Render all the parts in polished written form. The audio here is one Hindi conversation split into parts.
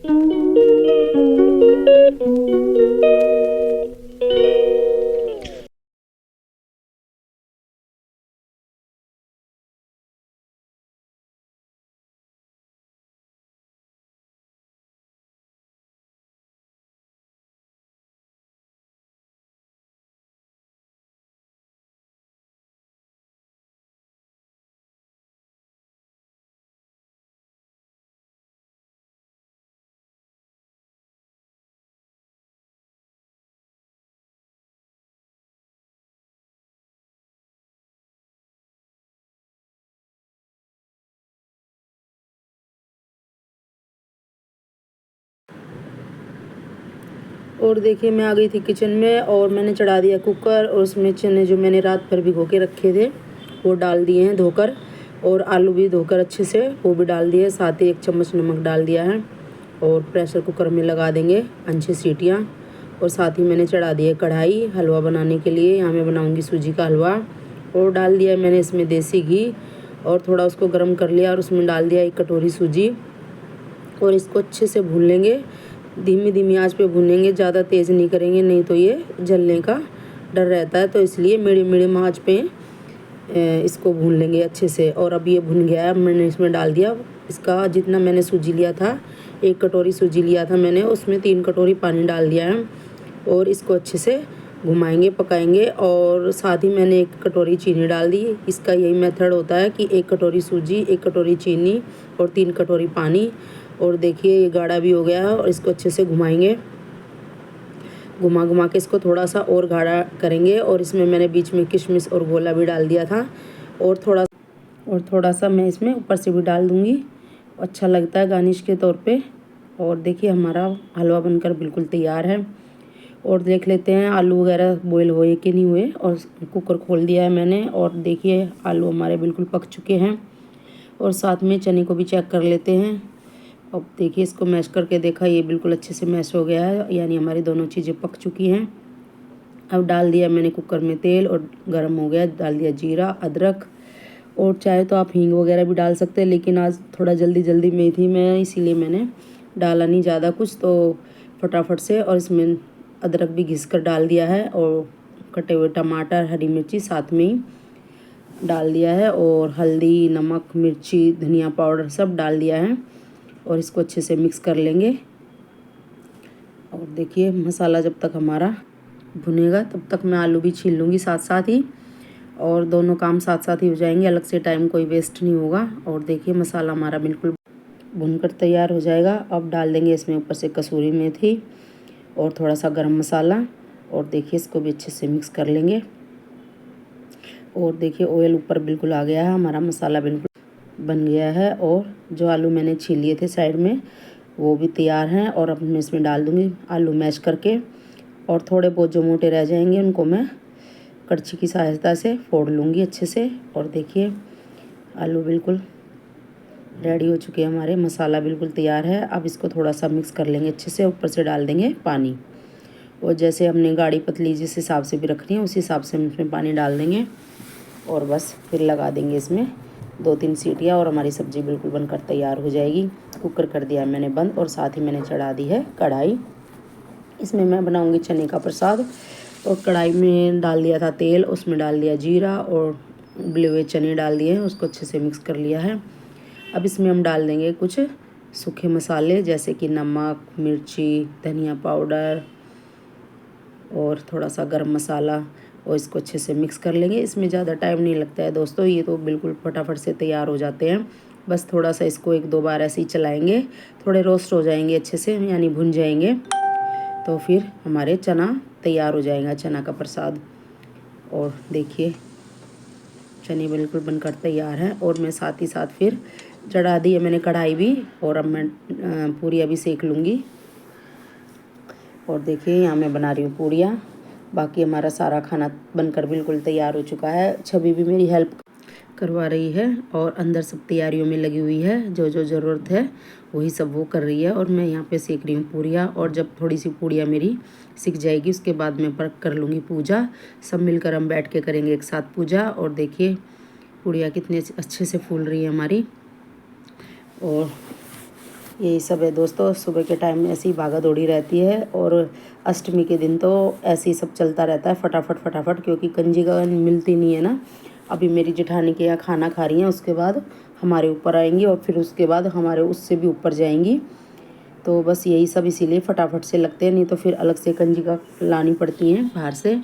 और देखिए मैं आ गई थी किचन में और मैंने चढ़ा दिया कुकर और उसमें चने जो मैंने रात भर भिगो के रखे थे वो डाल दिए हैं धोकर, और आलू भी धोकर अच्छे से वो भी डाल दिए, साथ ही 1 चम्मच नमक डाल दिया है और प्रेशर कुकर में लगा देंगे 5-6 सीटियाँ। और साथ ही मैंने चढ़ा दिया कढ़ाई हलवा बनाने के लिए, यहाँ मैं बनाऊँगी सूजी का हलवा। और डाल दिया मैंने इसमें देसी घी और थोड़ा उसको गर्म कर लिया और उसमें डाल दिया 1 कटोरी सूजी और इसको अच्छे से भून लेंगे। धीमी धीमी आंच पे भूनेंगे, ज़्यादा तेज़ नहीं करेंगे, नहीं तो ये जलने का डर रहता है, तो इसलिए मीडियम आंच पे इसको भून लेंगे अच्छे से। और अब ये भुन गया है, मैंने इसमें डाल दिया इसका जितना मैंने सूजी लिया था, 1 कटोरी सूजी लिया था मैंने, उसमें 3 कटोरी पानी डाल दिया है और इसको अच्छे से घुमाएंगे पकाएंगे। और साथ ही मैंने 1 कटोरी चीनी डाल दी। इसका यही मेथड होता है कि 1 कटोरी सूजी, 1 कटोरी चीनी और 3 कटोरी पानी। और देखिए ये गाढ़ा भी हो गया है और इसको अच्छे से घुमाएंगे, घुमा घुमा के इसको थोड़ा सा और गाढ़ा करेंगे। और इसमें मैंने बीच में किशमिश और गोला भी डाल दिया था और थोड़ा सा मैं इसमें ऊपर से भी डाल दूँगी, अच्छा लगता है गार्निश के तौर पे। और देखिए हमारा हलवा बनकर बिल्कुल तैयार है। और देख लेते हैं आलू वगैरह बॉईल हुए कि नहीं हुए। और कुकर खोल दिया है मैंने और देखिए आलू हमारे बिल्कुल पक चुके हैं। और साथ में चने को भी चेक कर लेते हैं। अब देखिए इसको मैश करके देखा, ये बिल्कुल अच्छे से मैश हो गया है, यानी हमारी दोनों चीज़ें पक चुकी हैं। अब डाल दिया मैंने कुकर में तेल और गर्म हो गया, डाल दिया जीरा अदरक, और चाहे तो आप हींग वगैरह भी डाल सकते हैं, लेकिन आज थोड़ा जल्दी में थी मैं, इसीलिए मैंने डाला नहीं ज़्यादा कुछ, तो फटाफट से। और इसमें अदरक भी घिस कर डाल दिया है और कटे हुए टमाटर हरी मिर्ची साथ में ही डाल दिया है, और हल्दी नमक मिर्ची धनिया पाउडर सब डाल दिया है और इसको अच्छे से मिक्स कर लेंगे। और देखिए मसाला जब तक हमारा भुनेगा तब तक मैं आलू भी छील लूँगी साथ साथ ही, और दोनों काम साथ साथ ही हो जाएंगे, अलग से टाइम कोई वेस्ट नहीं होगा। और देखिए मसाला हमारा बिल्कुल भुनकर तैयार हो जाएगा। अब डाल देंगे इसमें ऊपर से कसूरी मेथी और थोड़ा सा गरम मसाला, और देखिए इसको भी अच्छे से मिक्स कर लेंगे। और देखिए ऑयल ऊपर बिल्कुल आ गया है, हमारा मसाला बिल्कुल बन गया है। और जो आलू मैंने छील लिए थे साइड में वो भी तैयार हैं। और अब मैं इसमें डाल दूँगी आलू मैश करके, और थोड़े बहुत जो मोटे रह जाएंगे उनको मैं कड़छी की सहायता से फोड़ लूँगी अच्छे से। और देखिए आलू बिल्कुल रेडी हो चुके हैं हमारे, मसाला बिल्कुल तैयार है। अब इसको थोड़ा सा मिक्स कर लेंगे अच्छे से, ऊपर से डाल देंगे पानी, और जैसे हमने गाढ़ी पतली जिस हिसाब से भी रखनी है उसी हिसाब से हम इसमें पानी डाल देंगे। और बस फिर लगा देंगे इसमें 2-3 सीटियाँ और हमारी सब्ज़ी बिल्कुल बनकर तैयार हो जाएगी। कुकर कर दिया मैंने बंद, और साथ ही मैंने चढ़ा दी है कढ़ाई। इसमें मैं बनाऊंगी चने का प्रसाद। और कढ़ाई में डाल दिया था तेल, उसमें डाल दिया जीरा और उबले हुए चने डाल दिए हैं, उसको अच्छे से मिक्स कर लिया है। अब इसमें हम डाल देंगे कुछ सूखे मसाले जैसे कि नमक मिर्ची धनिया पाउडर और थोड़ा सा गरम मसाला, और इसको अच्छे से मिक्स कर लेंगे। इसमें ज़्यादा टाइम नहीं लगता है दोस्तों, ये तो बिल्कुल फटाफट से तैयार हो जाते हैं। बस थोड़ा सा इसको 1-2 बार ऐसे ही चलाएंगे, थोड़े रोस्ट हो जाएंगे अच्छे से, यानी भुन जाएंगे, तो फिर हमारे चना तैयार हो जाएगा, चना का प्रसाद। और देखिए चने बिल्कुल बनकर तैयार हैं। और मैं साथ ही साथ फिर चढ़ा दी है मैंने कढ़ाई भी, और अब मैं पूरियाँ भी सेक लूँगी। और देखिए यहाँ मैं बना रही हूँ पूरियाँ। बाकी हमारा सारा खाना बनकर बिल्कुल तैयार हो चुका है। छवि भी मेरी हेल्प करवा रही है और अंदर सब तैयारियों में लगी हुई है, जो जो ज़रूरत है वही सब वो कर रही है। और मैं यहाँ पे सेक रही हूँ पूरियाँ, और जब थोड़ी सी पूरियाँ मेरी सिक जाएगी उसके बाद मैं पर कर लूँगी पूजा। सब मिलकर हम बैठ के करेंगे एक साथ पूजा। और देखिए पूरियाँ कितने अच्छे से फूल रही है हमारी। और यही सब है दोस्तों, सुबह के टाइम में ऐसी भागा दौड़ी रहती है और अष्टमी के दिन तो ऐसे ही सब चलता रहता है फटाफट फटाफट, क्योंकि कंजिका मिलती नहीं है ना। अभी मेरी जेठानी के यहाँ खाना खा रही हैं, उसके बाद हमारे ऊपर आएंगी और फिर उसके बाद हमारे उससे भी ऊपर जाएंगी। तो बस यही सब इसीलिए फटाफट से लगते हैं, नहीं तो फिर अलग से कंजिका लानी पड़ती हैं बाहर से।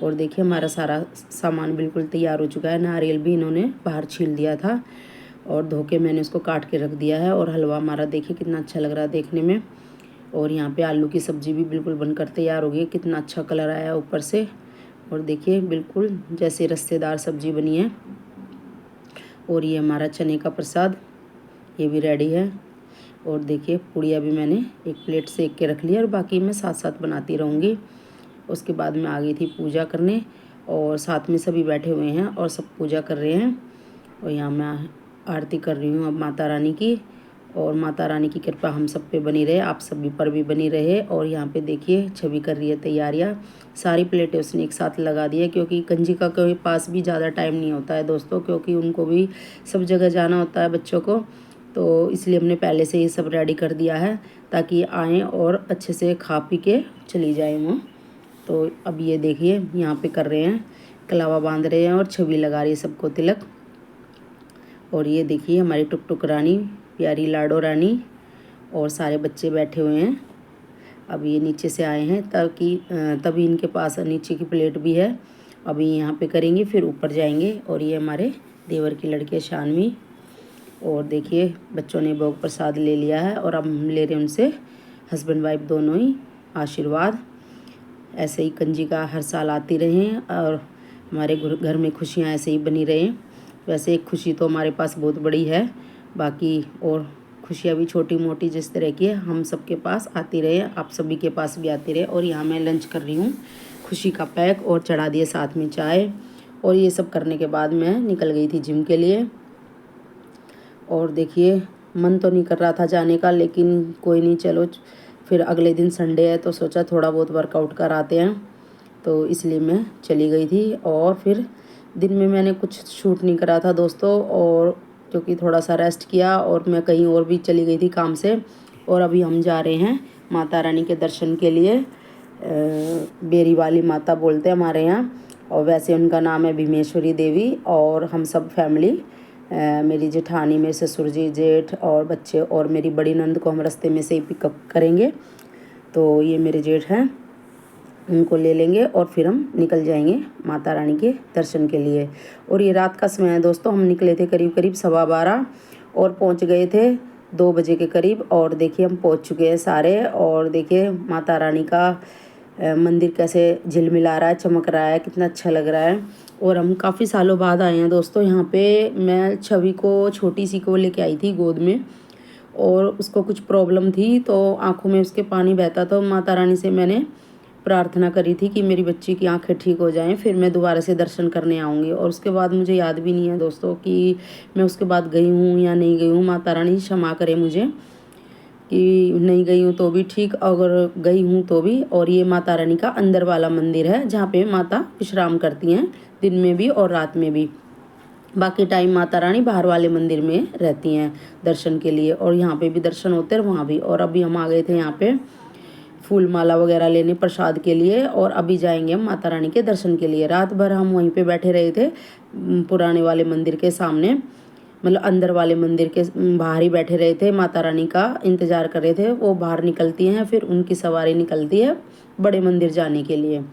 और देखिए हमारा सारा सामान बिल्कुल तैयार हो चुका है। नारियल भी इन्होंने बाहर छील दिया था और धो के मैंने उसको काट के रख दिया है। और हलवा हमारा देखिए कितना अच्छा लग रहा है देखने में। और यहाँ पे आलू की सब्ज़ी भी बिल्कुल बनकर तैयार हो गई, कितना अच्छा कलर आया है ऊपर से। और देखिए बिल्कुल जैसे रस्सेदार सब्ज़ी बनी है। और ये हमारा चने का प्रसाद, ये भी रेडी है। और देखिए पूड़िया भी मैंने एक प्लेट से एक के रख लिया और बाकी मैं साथ साथ बनाती रहूँगी। उसके बाद मैं आ गई थी पूजा करने और साथ में सभी बैठे हुए हैं और सब पूजा कर रहे हैं। और यहाँ मैं आरती कर रही हूँ अब माता रानी की। और माता रानी की कृपा हम सब पे बनी रहे, आप सभी पर भी बनी रहे। और यहाँ पे देखिए छवि कर रही है तैयारियाँ, सारी प्लेटें उसने एक साथ लगा दी है, क्योंकि कंजिका के पास भी ज़्यादा टाइम नहीं होता है दोस्तों, क्योंकि उनको भी सब जगह जाना होता है बच्चों को। तो इसलिए हमने पहले से ये सब रेडी कर दिया है ताकि आएँ और अच्छे से खा पी के चली जाएँ वो। तो अब ये देखिए यहाँ पे कर रहे हैं, कलावा बांध रहे हैं और छवि लगा रही है सबको तिलक। और ये देखिए हमारी टुकटुक रानी, प्यारी लाडो रानी, और सारे बच्चे बैठे हुए हैं। अब ये नीचे से आए हैं ताकि तभी इनके पास नीचे की प्लेट भी है। अभी यहाँ पे करेंगे फिर ऊपर जाएंगे। और ये हमारे देवर की लड़की शानवी। और देखिए बच्चों ने भोग प्रसाद ले लिया है और अब हम ले रहे हैं उनसे, हस्बैंड वाइफ दोनों ही, आशीर्वाद। ऐसे ही कंजिका हर साल आती रहें और हमारे घर में खुशियाँ ऐसे ही बनी रहें। वैसे एक खुशी तो हमारे पास बहुत बड़ी है, बाकी और खुशियाँ भी छोटी मोटी जिस तरह की है हम सबके पास आती रहे, आप सभी के पास भी आती रहे। और यहाँ मैं लंच कर रही हूँ, खुशी का पैक और चढ़ा दिए साथ में चाय। और ये सब करने के बाद मैं निकल गई थी जिम के लिए। और देखिए मन तो नहीं कर रहा था जाने का, लेकिन कोई नहीं, चलो फिर अगले दिन संडे है तो सोचा थोड़ा बहुत वर्कआउट कराते हैं, तो इसलिए मैं चली गई थी। और फिर दिन में मैंने कुछ शूट नहीं करा था दोस्तों, और क्योंकि थोड़ा सा रेस्ट किया और मैं कहीं और भी चली गई थी काम से। और अभी हम जा रहे हैं माता रानी के दर्शन के लिए। बेरी वाली माता बोलते हैं हमारे यहाँ, और वैसे उनका नाम है भीमेश्वरी देवी। और हम सब फैमिली, मेरी जेठानी, मेरे ससुर जी, जेठ और बच्चे और मेरी बड़ी नंद को हम रास्ते में से ही पिकअप करेंगे। तो ये मेरे जेठ हैं, उनको ले लेंगे और फिर हम निकल जाएंगे माता रानी के दर्शन के लिए। और ये रात का समय है दोस्तों, हम निकले थे करीब करीब 12:15 और पहुंच गए थे 2 बजे के करीब। और देखिए हम पहुंच चुके हैं सारे। और देखिए माता रानी का मंदिर कैसे झिलमिला रहा है, चमक रहा है, कितना अच्छा लग रहा है। और हम काफ़ी सालों बाद आए हैं दोस्तों यहाँ पे। मैं छवि को, छोटी सी को लेके आई थी गोद में, और उसको कुछ प्रॉब्लम थी तो आंखों में उसके पानी बहता था। माता रानी से मैंने प्रार्थना करी थी कि मेरी बच्ची की आंखें ठीक हो जाएं, फिर मैं दोबारा से दर्शन करने आऊँगी। और उसके बाद मुझे याद भी नहीं है दोस्तों कि मैं उसके बाद गई हूँ या नहीं गई हूँ। माता रानी क्षमा करे मुझे कि नहीं गई हूँ तो भी ठीक, अगर गई हूँ तो भी। और ये माता रानी का अंदर वाला मंदिर है जहाँ पे माता विश्राम करती हैं दिन में भी और रात में भी। बाकी टाइम माता रानी बाहर वाले मंदिर में रहती हैं दर्शन के लिए, और यहाँ पे भी दर्शन होते हैं वहाँ भी। और अभी हम आ गए थे यहाँ पे फूल माला वगैरह लेने प्रसाद के लिए, और अभी जाएंगे हम माता रानी के दर्शन के लिए। रात भर हम वहीं पे बैठे रहे थे पुराने वाले मंदिर के सामने, मतलब अंदर वाले मंदिर के बाहर ही बैठे रहे थे। माता रानी का इंतज़ार कर रहे थे, वो बाहर निकलती हैं फिर उनकी सवारी निकलती है बड़े मंदिर जाने के लिए।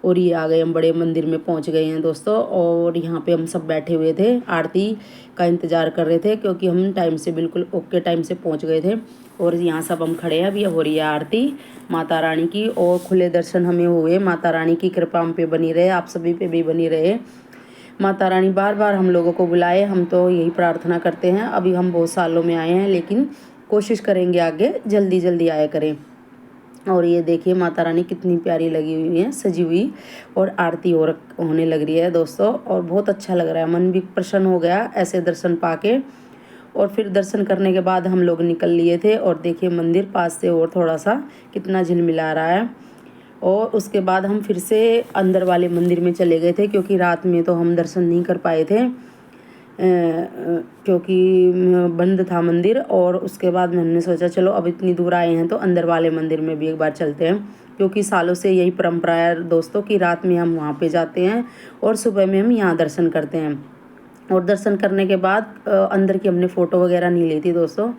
और ये आ गए, हम बड़े मंदिर में पहुंच गए हैं दोस्तों। और यहाँ पे हम सब बैठे हुए थे, आरती का इंतज़ार कर रहे थे, क्योंकि हम टाइम से बिल्कुल ओके टाइम से पहुंच गए थे। और यहाँ सब हम खड़े हैं, अभी हो रही है आरती माता रानी की। और खुले दर्शन हमें हुए, माता रानी की कृपा हम पे बनी रहे, आप सभी पे भी बनी रहे। माता रानी बार बार हम लोगों को बुलाए, हम तो यही प्रार्थना करते हैं। अभी हम बहुत सालों में आए हैं, लेकिन कोशिश करेंगे आगे जल्दी जल्दी आया करें। और ये देखिए माता रानी कितनी प्यारी लगी हुई है सजी हुई, और आरती होने लग रही है दोस्तों। और बहुत अच्छा लग रहा है, मन भी प्रसन्न हो गया ऐसे दर्शन पाके। और फिर दर्शन करने के बाद हम लोग निकल लिए थे। और देखिए मंदिर पास से और थोड़ा सा कितना झिलमिला रहा है। और उसके बाद हम फिर से अंदर वाले मंदिर में चले गए थे, क्योंकि रात में तो हम दर्शन नहीं कर पाए थे। क्योंकि बंद था मंदिर। और उसके बाद मैंने सोचा चलो अब इतनी दूर आए हैं तो अंदर वाले मंदिर में भी एक बार चलते हैं, क्योंकि सालों से यही परंपरा है दोस्तों कि रात में हम वहाँ पे जाते हैं और सुबह में हम यहाँ दर्शन करते हैं। और दर्शन करने के बाद अंदर की हमने फ़ोटो वगैरह नहीं ली थी दोस्तों।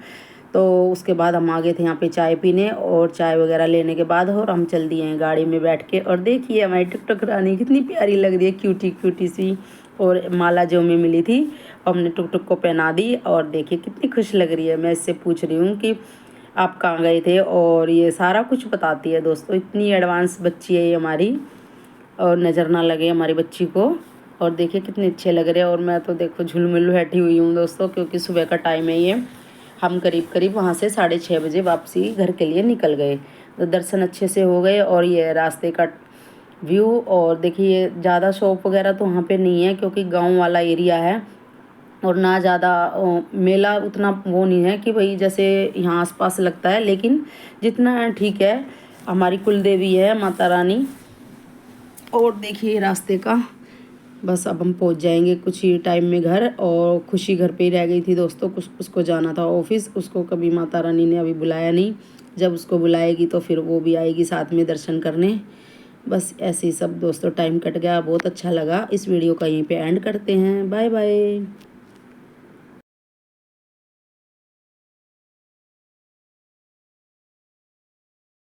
तो उसके बाद हम आ गए थे यहाँ पे चाय पीने, और चाय वगैरह लेने के बाद और हम चल दिए हैं गाड़ी में बैठ के। और देखिए हमारी टुक रानी कितनी प्यारी लग रही है, क्यूटी क्यूटी सी। और माला जो हमें मिली थी हमने टुक को पहना दी, और देखिए कितनी खुश लग रही है। मैं इससे पूछ रही हूँ कि आप कहाँ गए थे, और ये सारा कुछ बताती है दोस्तों। इतनी एडवांस बच्ची है ये हमारी, और नज़र ना लगे हमारी बच्ची को। और देखिए कितने अच्छे लग रहे हैं। और मैं तो देखो झुलमुल बैठी हुई हूँ दोस्तों, क्योंकि सुबह का टाइम है ये। हम करीब वहाँ से 6:30 बजे वापसी घर के लिए निकल गए। तो दर्शन अच्छे से हो गए। और ये रास्ते का व्यू। और देखिए ज़्यादा शॉप वगैरह तो वहाँ पे नहीं है, क्योंकि गांव वाला एरिया है, और ना ज़्यादा मेला उतना वो नहीं है कि भाई जैसे यहाँ आसपास लगता है, लेकिन जितना ठीक है। हमारी कुल देवी है माता रानी। और देखिए रास्ते का, बस अब हम पहुंच जाएंगे कुछ ही टाइम में घर। और खुशी घर पे ही रह गई थी दोस्तों, कुछ उसको जाना था ऑफिस। उसको कभी माता रानी ने अभी बुलाया नहीं, जब उसको बुलाएगी तो फिर वो भी आएगी साथ में दर्शन करने। बस ऐसे ही सब दोस्तों टाइम कट गया, बहुत अच्छा लगा। इस वीडियो का यहीं पे एंड करते हैं। Bye bye.